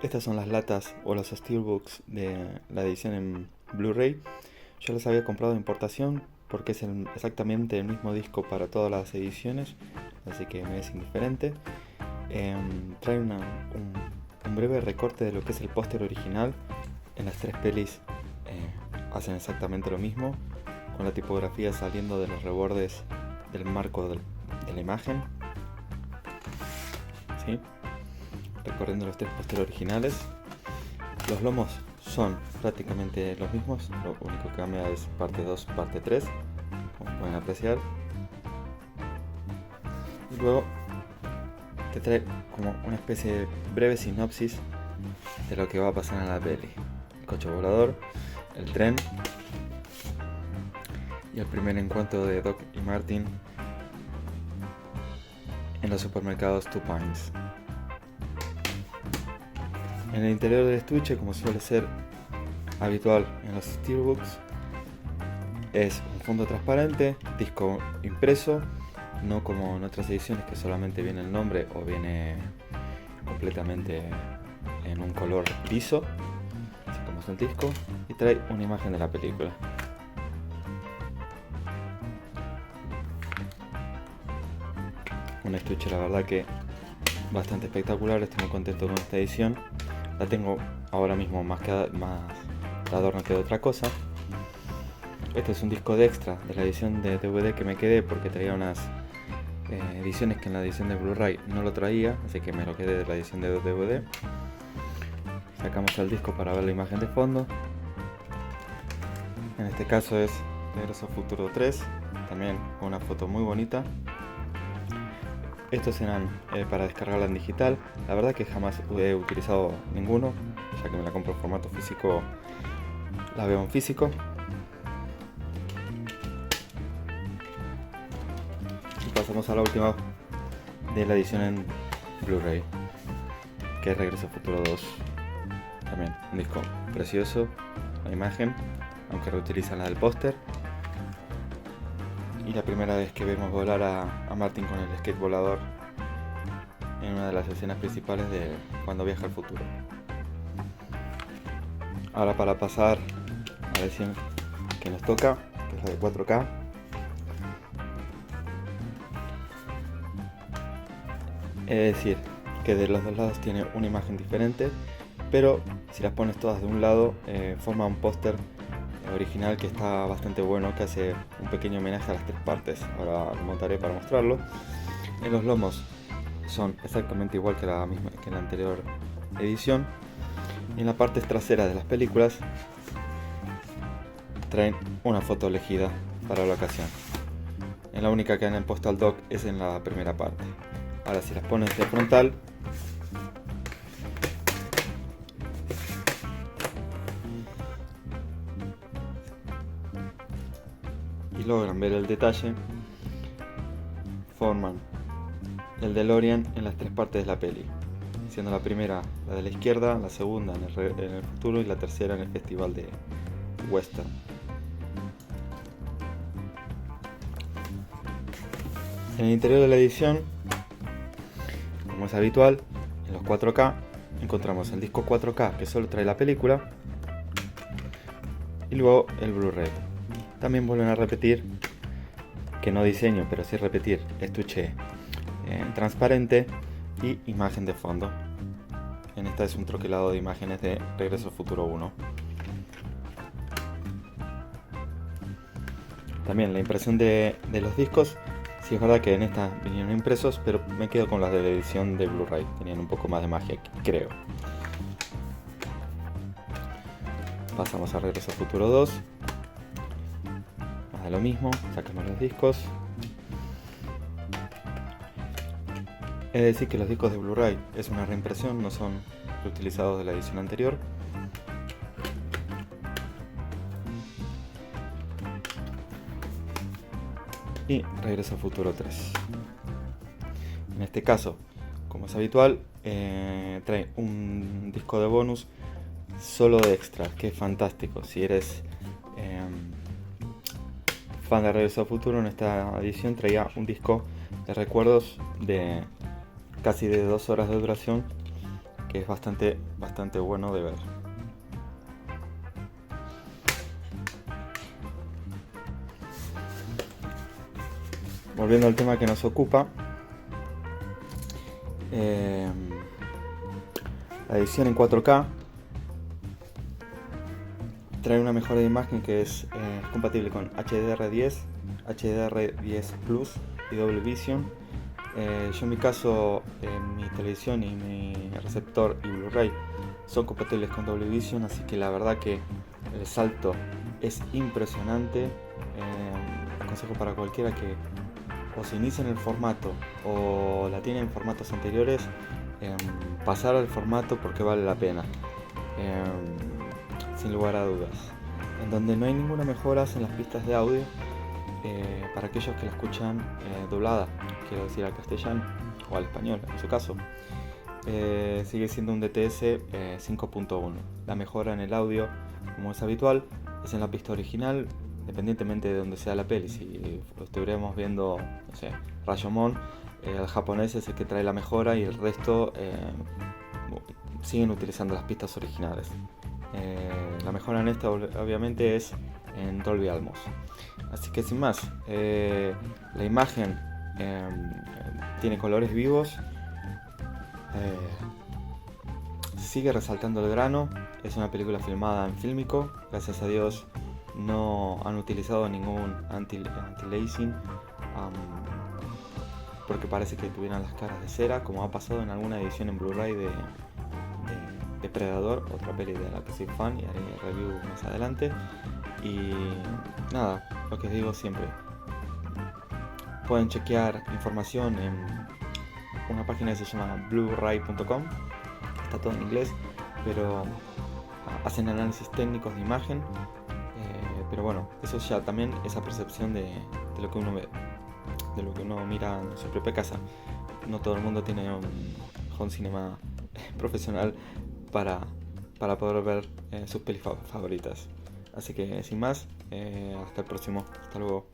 Estas son las latas o los steelbooks de la edición en Blu-ray. Yo los había comprado de importación porque es exactamente el mismo disco para todas las ediciones, así que me es indiferente. Trae un breve recorte de lo que es el póster original. En las tres pelis hacen exactamente lo mismo, con la tipografía saliendo de los rebordes del marco de la imagen, ¿sí? Recorriendo los tres pósteres originales. Los lomos son prácticamente los mismos, lo único que cambia es parte 2, parte 3, como pueden apreciar. Y luego te trae como una especie de breve sinopsis de lo que va a pasar en la peli. El coche volador, el tren y el primer encuentro de Doc y Martin en los supermercados Two Pines. En el interior del estuche, como suele ser habitual en los steelbooks, es un fondo transparente, disco impreso, no como en otras ediciones que solamente viene el nombre o viene completamente en un color liso, así como es el disco, y trae una imagen de la película. Un estuche, la verdad que bastante espectacular, estoy muy contento con esta edición. La tengo ahora mismo más de adorno que de otra cosa. Este es un disco de extra de la edición de DVD que me quedé porque traía unas ediciones que en la edición de Blu-ray no lo traía, así que me lo quedé de la edición de DVD. Sacamos el disco para ver la imagen de fondo. En este caso es Regreso al Futuro 3, también con una foto muy bonita. Estos eran para descargarla en digital. La verdad que jamás he utilizado ninguno, ya que me la compro en formato físico, la veo en físico. Y pasamos a la última de la edición en Blu-ray, que es Regreso al Futuro 2. También un disco precioso, la imagen, aunque reutilizan la del póster. Y la primera vez que vemos volar a Martin con el skate volador en una de las escenas principales de cuando viaja al futuro. Ahora para pasar a la edición que nos toca, que es la de 4K. Es decir, que de los dos lados tiene una imagen diferente, pero si las pones todas de un lado forma un póster original que está bastante bueno, que hace un pequeño homenaje a las tres partes. Ahora lo montaré para mostrarlo. En los lomos son exactamente igual que la anterior edición. Y en la parte trasera de las películas traen una foto elegida para la ocasión. En la única que han puesto al dock es en la primera parte. Ahora si las pones de frontal, y logran ver el detalle, forman el DeLorean en las tres partes de la peli, siendo la primera la de la izquierda, la segunda en el futuro y la tercera en el festival de western. En el interior de la edición, como es habitual, en los 4K encontramos el disco 4K que solo trae la película y luego el Blu-ray. También vuelven a repetir, que no diseño, pero sí repetir, estuche transparente y imagen de fondo. En esta es un troquelado de imágenes de Regreso al Futuro 1. También la impresión de los discos, sí es verdad que en esta vinieron impresos, pero me quedo con las de la edición de Blu-ray, tenían un poco más de magia, creo. Pasamos a Regreso al Futuro 2. Más de lo mismo, sacamos los discos. Es decir que los discos de Blu-ray es una reimpresión, no son reutilizados de la edición anterior. Y Regreso al Futuro 3. En este caso, como es habitual, trae un disco de bonus solo de extras, que es fantástico. Si eres fan de Regreso al Futuro, en esta edición traía un disco de recuerdos de casi de 2 horas de duración, que es bastante bueno de ver. Volviendo al tema que nos ocupa, la edición en 4K trae una mejora de imagen que es compatible con HDR10, HDR10 Plus y Dolby Vision. Yo en mi caso, mi televisión y mi receptor y Blu-ray son compatibles con Dolby Vision, así que la verdad que el salto es impresionante. Aconsejo para cualquiera que o se inicia en el formato o la tiene en formatos anteriores, pasar al formato porque vale la pena, sin lugar a dudas. En donde no hay ninguna mejora en las pistas de audio, para aquellos que la escuchan doblada, quiero decir al castellano o al español en su caso, sigue siendo un DTS 5.1. La mejora en el audio, como es habitual, es en la pista original, independientemente de donde sea la peli. Si lo estuviéramos viendo, no sé, Rashomon, el japonés es el que trae la mejora y el resto siguen utilizando las pistas originales. La mejora en esta obviamente es en Dolby Atmos. Así que sin más, la imagen tiene colores vivos, sigue resaltando el grano. Es una película filmada en fílmico, gracias a Dios no han utilizado ningún anti-lacing, porque parece que tuvieran las caras de cera, como ha pasado en alguna edición en Blu-ray de Predador, otra peli de la que soy fan y haré review más adelante. Y nada, lo que digo siempre, pueden chequear información en una página que se llama bluray.com, está todo en inglés, pero hacen análisis técnicos de imagen, pero bueno, eso ya también esa percepción de lo que uno ve, de lo que uno mira en su propia casa. No todo el mundo tiene un home cinema profesional para poder ver sus pelis favoritas. Así que sin más, hasta el próximo, hasta luego.